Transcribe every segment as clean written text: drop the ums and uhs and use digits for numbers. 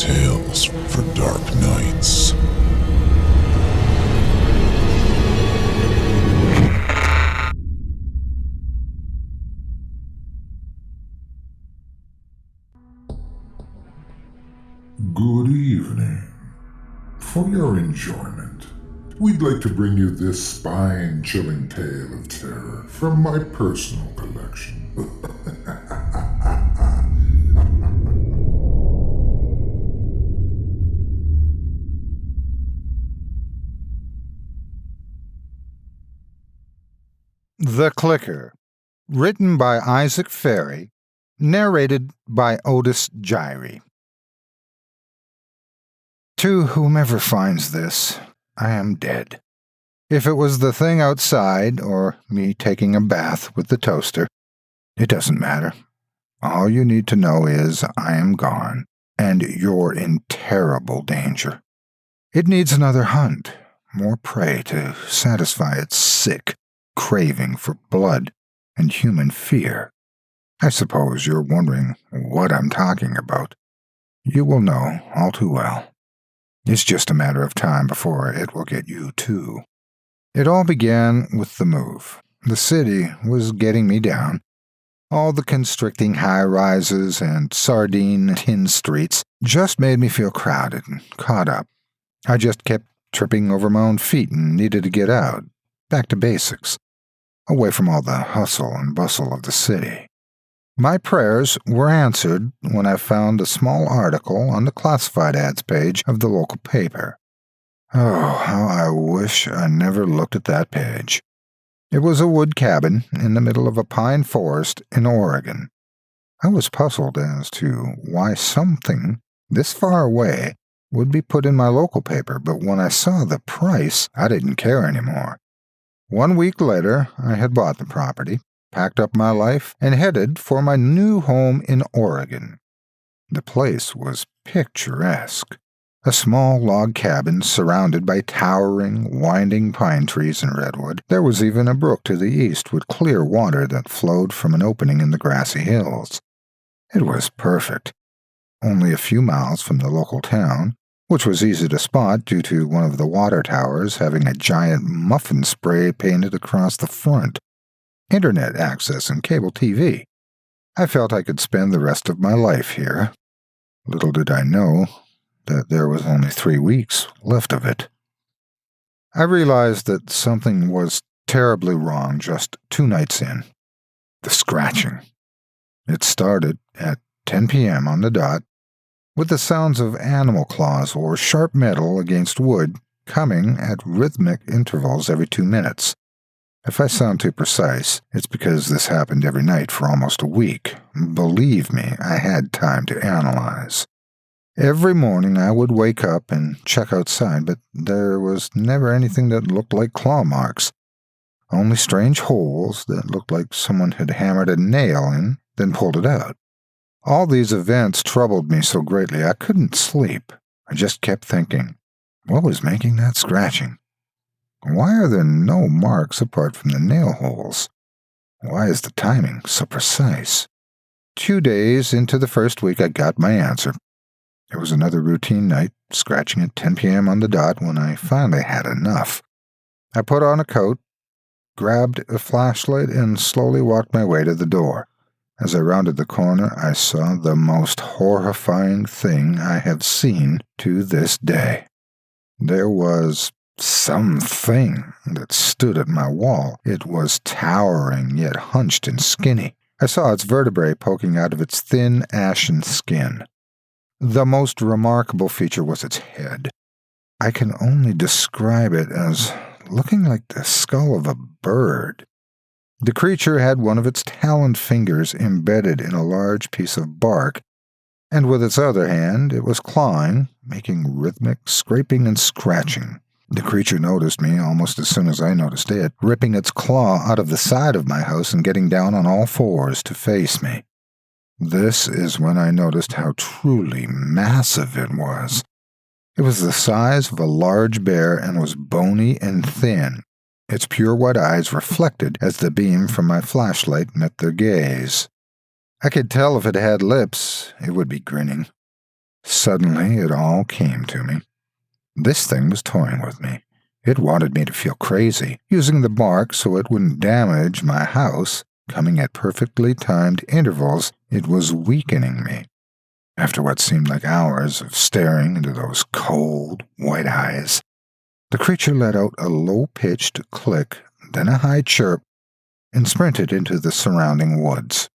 Tales for Dark Nights. Good evening. For your enjoyment, we'd like to bring you this spine-chilling tale of terror from my personal collection. The Clicker, written by Isaak Farry, narrated by Otis Jiry. To whomever finds this, I am dead. If it was the thing outside, or me taking a bath with the toaster, it doesn't matter. All you need to know is I am gone, and you're in terrible danger. It needs another hunt, more prey to satisfy its sick craving for blood and human fear. I suppose you're wondering what I'm talking about. You will know all too well. It's just a matter of time before it will get you too. It all began with the move. The city was getting me down. All the constricting high-rises and sardine tin streets just made me feel crowded and caught up. I just kept tripping over my own feet and needed to get out, back to basics, away from all the hustle and bustle of the city. My prayers were answered when I found a small article on the classified ads page of the local paper. Oh, how I wish I never looked at that page. It was a wood cabin in the middle of a pine forest in Oregon. I was puzzled as to why something this far away would be put in my local paper, but when I saw the price, I didn't care anymore. 1 week later, I had bought the property, packed up my life, and headed for my new home in Oregon. The place was picturesque. A small log cabin surrounded by towering, winding pine trees and redwood. There was even a brook to the east with clear water that flowed from an opening in the grassy hills. It was perfect. Only a few miles from the local town, which was easy to spot due to one of the water towers having a giant muffin spray painted across the front. Internet access and cable TV. I felt I could spend the rest of my life here. Little did I know that there was only 3 weeks left of it. I realized that something was terribly wrong just 2 nights in. The scratching. It started at 10 p.m. on the dot, with the sounds of animal claws or sharp metal against wood coming at rhythmic intervals every 2 minutes. If I sound too precise, it's because this happened every night for almost a week. Believe me, I had time to analyze. Every morning I would wake up and check outside, but there was never anything that looked like claw marks. Only strange holes that looked like someone had hammered a nail in, then pulled it out. All these events troubled me so greatly I couldn't sleep. I just kept thinking, what was making that scratching? Why are there no marks apart from the nail holes? Why is the timing so precise? 2 days into the first week I got my answer. It was another routine night, scratching at 10 p.m. on the dot when I finally had enough. I put on a coat, grabbed a flashlight, and slowly walked my way to the door. As I rounded the corner, I saw the most horrifying thing I have seen to this day. There was something that stood at my wall. It was towering, yet hunched and skinny. I saw its vertebrae poking out of its thin, ashen skin. The most remarkable feature was its head. I can only describe it as looking like the skull of a bird. The creature had one of its taloned fingers embedded in a large piece of bark, and with its other hand it was clawing, making rhythmic scraping and scratching. The creature noticed me almost as soon as I noticed it, ripping its claw out of the side of my house and getting down on all fours to face me. This is when I noticed how truly massive it was. It was the size of a large bear and was bony and thin. Its pure white eyes reflected as the beam from my flashlight met their gaze. I could tell if it had lips, it would be grinning. Suddenly, it all came to me. This thing was toying with me. It wanted me to feel crazy, using the bark so it wouldn't damage my house. Coming at perfectly timed intervals, it was weakening me. After what seemed like hours of staring into those cold, white eyes, the creature let out a low-pitched click, then a high chirp, and sprinted into the surrounding woods.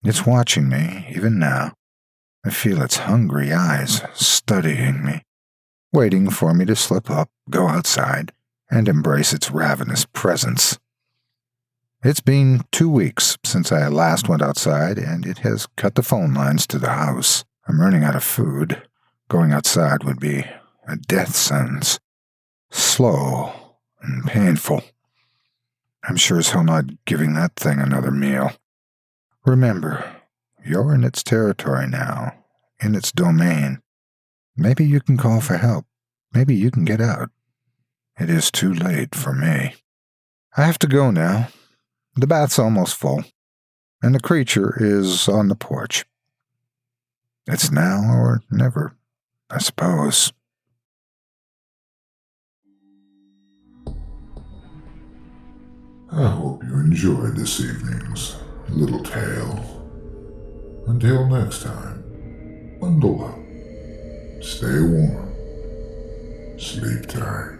It's watching me, even now. I feel its hungry eyes studying me, waiting for me to slip up, go outside, and embrace its ravenous presence. It's been 2 weeks since I last went outside, and it has cut the phone lines to the house. I'm running out of food. Going outside would be a death sentence. Slow and painful. I'm sure as hell not giving that thing another meal. Remember, you're in its territory now, in its domain. Maybe you can call for help. Maybe you can get out. It is too late for me. I have to go now. The bath's almost full, and the creature is on the porch. It's now or never, I suppose. I hope you enjoyed this evening's little tale. Until next time, bundle up, stay warm, sleep tight.